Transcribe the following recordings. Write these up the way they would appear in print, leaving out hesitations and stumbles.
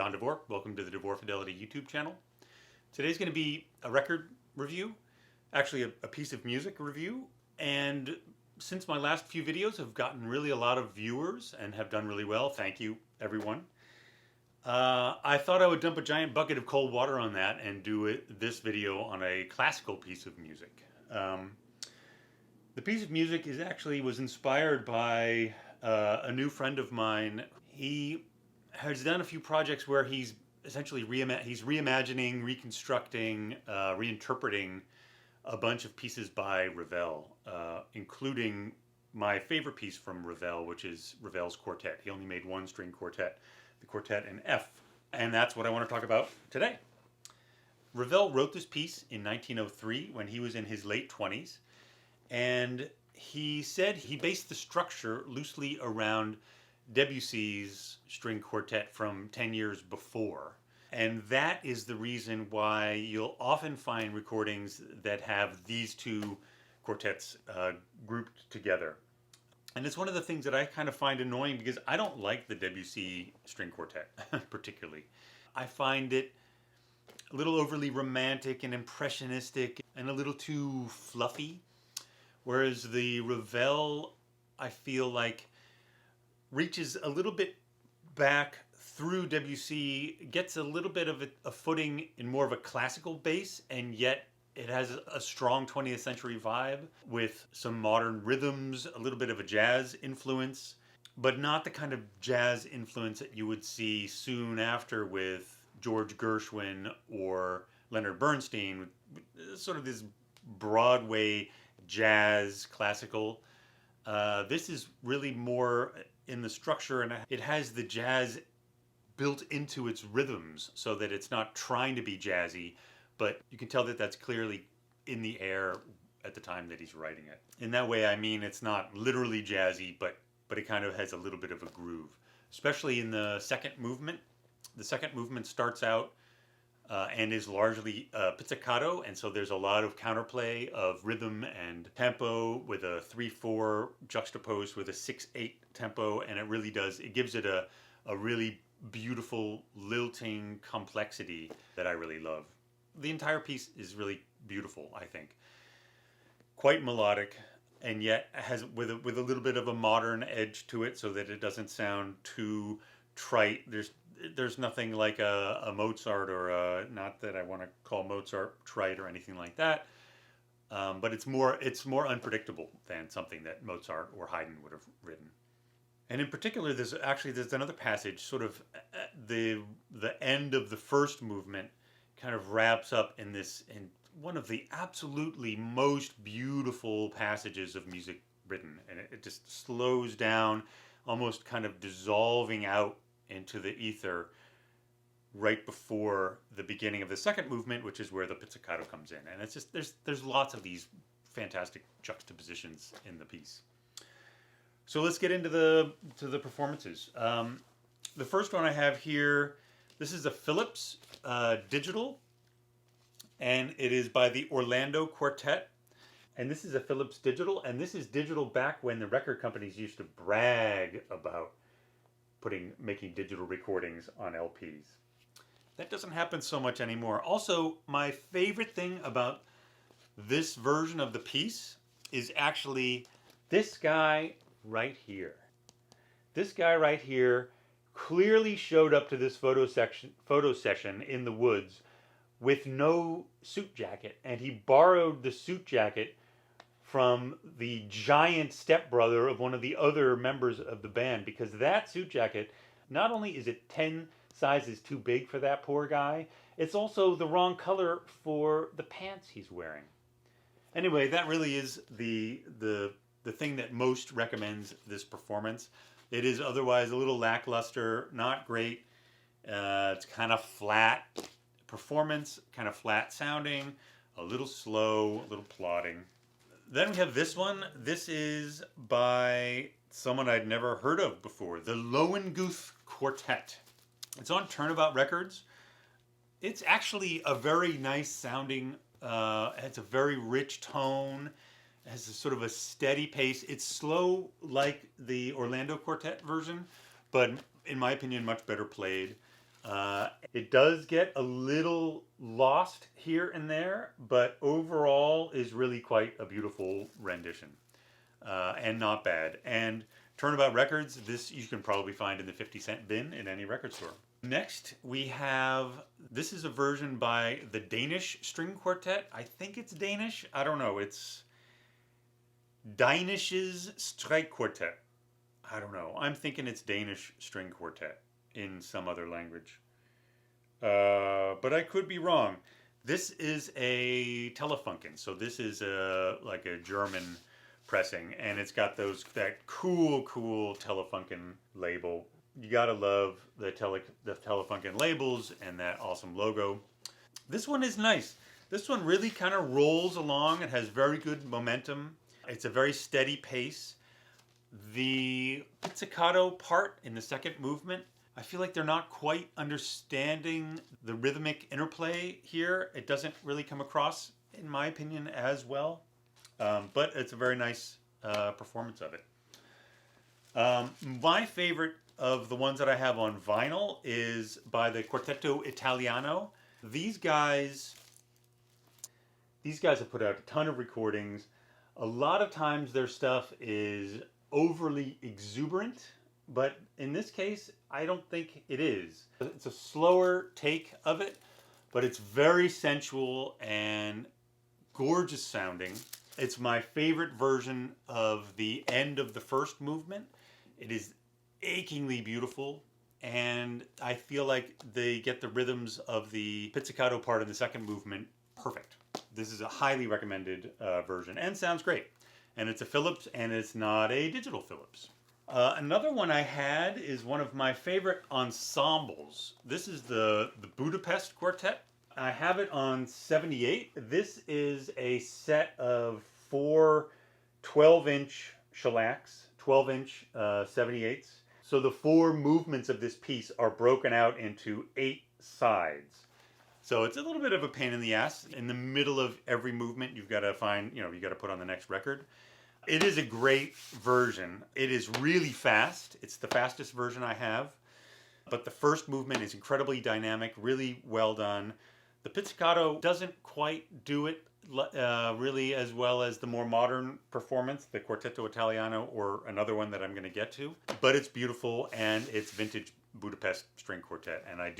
John DeVore. Welcome to the DeVore Fidelity YouTube channel. Today's going to be a record review, actually a piece of music review, and since my last few videos have gotten really a lot of viewers and have done really well, thank you everyone, I thought I would dump a giant bucket of cold water on that and do this video on a classical piece of music. The piece of music was inspired by a new friend of mine. He has done a few projects where he's essentially reimagining, reconstructing, reinterpreting a bunch of pieces by Ravel, including my favorite piece from Ravel, which is Ravel's Quartet. He only made one string quartet, the Quartet in F, and that's what I want to talk about today. Ravel wrote this piece in 1903 when he was in his late 20s, and he said he based the structure loosely around Debussy's string quartet from 10 years before. And that is the reason why you'll often find recordings that have these two quartets grouped together. And it's one of the things that I kind of find annoying because I don't like the Debussy string quartet particularly. I find it a little overly romantic and impressionistic and a little too fluffy. Whereas the Ravel, I feel like, reaches a little bit back through Debussy, gets a little bit of a footing in more of a classical base, and yet it has a strong 20th century vibe with some modern rhythms, a little bit of a jazz influence, but not the kind of jazz influence that you would see soon after with George Gershwin or Leonard Bernstein, sort of this Broadway jazz classical. This is really more in the structure, and it has the jazz built into its rhythms so that it's not trying to be jazzy, but you can tell that that's clearly in the air at the time that he's writing it. In that way, I mean, it's not literally jazzy, but it kind of has a little bit of a groove, especially in the second movement. The second movement starts out and is largely pizzicato, and so there's a lot of counterplay of rhythm and tempo with a 3/4 juxtaposed with a 6/8 tempo, and it gives it a really beautiful lilting complexity that I really love. The entire piece is really beautiful, I think. Quite melodic, and yet has with a little bit of a modern edge to it so that it doesn't sound too trite. There's nothing like a Mozart or not that I want to call Mozart trite or anything like that, but it's more unpredictable than something that Mozart or Haydn would have written. And in particular, there's another passage, sort of the end of the first movement, kind of wraps up in one of the absolutely most beautiful passages of music written, and it just slows down, almost kind of dissolving out into the ether right before the beginning of the second movement, which is where the pizzicato comes in. And it's just there's lots of these fantastic juxtapositions in the piece. So let's get into the performances. The first one I have here, this is a Philips digital, and it is by the Orlando Quartet. And this is a Philips digital, and this is digital back when the record companies used to brag about making digital recordings on LPs. That doesn't happen so much anymore. Also, my favorite thing about this version of the piece is actually this guy right here. This guy right here clearly showed up to this photo session in the woods with no suit jacket, and he borrowed the suit jacket from the giant stepbrother of one of the other members of the band, because that suit jacket, not only is it 10 sizes too big for that poor guy, it's also the wrong color for the pants he's wearing. Anyway, that really is the thing that most recommends this performance. It is otherwise a little lackluster, not great. It's kind of flat performance, kind of flat sounding, a little slow, a little plodding. Then we have this one. This is by someone I'd never heard of before, the Lowen Goose Quartet. It's on Turnabout Records. It's actually a very nice sounding, it's a very rich tone, it has a sort of a steady pace. It's slow like the Orlando Quartet version, but in my opinion, much better played. It does get a little lost here and there, but overall is really quite a beautiful rendition, and not bad. And Turnabout Records, this you can probably find in the 50-cent bin in any record store. Next, we have, this is a version by the Danish String Quartet. I think it's Danish. I don't know. It's Danish's String Quartet. I don't know. I'm thinking it's Danish String Quartet in some other language. But I could be wrong. This is a Telefunken. So this is like a German pressing, and it's got that cool Telefunken label. You gotta love the Telefunken labels and that awesome logo. This one is nice. This one really kind of rolls along. It has very good momentum. It's a very steady pace. The pizzicato part in the second movement, I feel like they're not quite understanding the rhythmic interplay here. It doesn't really come across, in my opinion, as well. But it's a very nice performance of it. My favorite of the ones that I have on vinyl is by the Quartetto Italiano. These guys have put out a ton of recordings. A lot of times their stuff is overly exuberant, but in this case, I don't think it is. It's a slower take of it, but it's very sensual and gorgeous sounding. It's my favorite version of the end of the first movement. It is achingly beautiful, and I feel like they get the rhythms of the pizzicato part in the second movement perfect. This is a highly recommended version, and sounds great. And it's a Philips, and it's not a digital Philips. Another one I had is one of my favorite ensembles. This is the Budapest Quartet. I have it on 78. This is a set of 4 12-inch shellacs, 12-inch 78s. So the 4 movements of this piece are broken out into 8 sides. So it's a little bit of a pain in the ass. In the middle of every movement, you've got to find, you got to put on the next record. It is a great version. It is really fast. It's the fastest version I have. But the first movement is incredibly dynamic, really well done. The pizzicato doesn't quite do it really as well as the more modern performance, the Quartetto Italiano, or another one that I'm going to get to. But it's beautiful, and it's vintage Budapest String Quartet, and I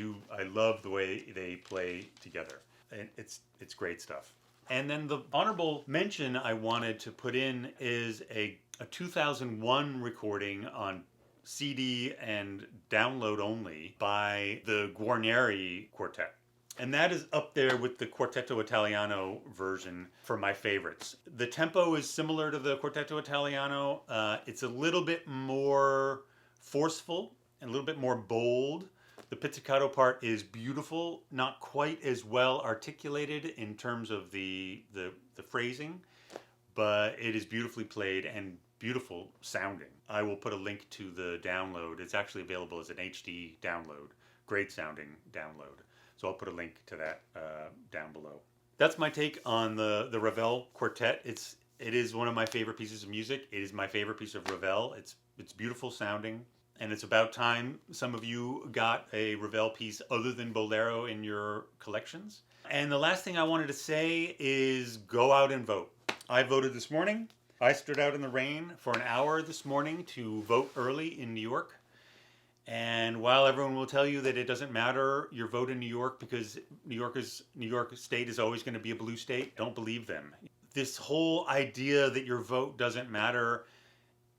love the way they play together. And it's great stuff. And then the honorable mention I wanted to put in is a 2001 recording on CD and download only by the Guarneri Quartet. And that is up there with the Quartetto Italiano version for my favorites. The tempo is similar to the Quartetto Italiano. It's a little bit more forceful and a little bit more bold. The pizzicato part is beautiful, not quite as well articulated in terms of the phrasing, but it is beautifully played and beautiful sounding. I will put a link to the download. It's actually available as an HD download. Great sounding download. So I'll put a link to that down below. That's my take on the Ravel Quartet. It is one of my favorite pieces of music. It is my favorite piece of Ravel. It's beautiful sounding, and it's about time some of you got a Ravel piece other than Bolero in your collections. And the last thing I wanted to say is go out and vote. I voted this morning. I stood out in the rain for an hour this morning to vote early in New York. And while everyone will tell you that it doesn't matter your vote in New York because New York State is always going to be a blue state, don't believe them. This whole idea that your vote doesn't matter,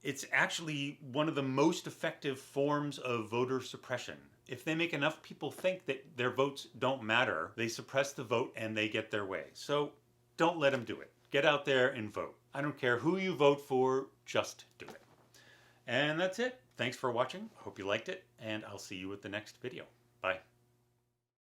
it's actually one of the most effective forms of voter suppression. If they make enough people think that their votes don't matter, they suppress the vote and they get their way. So don't let them do it. Get out there and vote. I don't care who you vote for, just do it. And that's it. Thanks for watching. Hope you liked it, and I'll see you at the next video. Bye.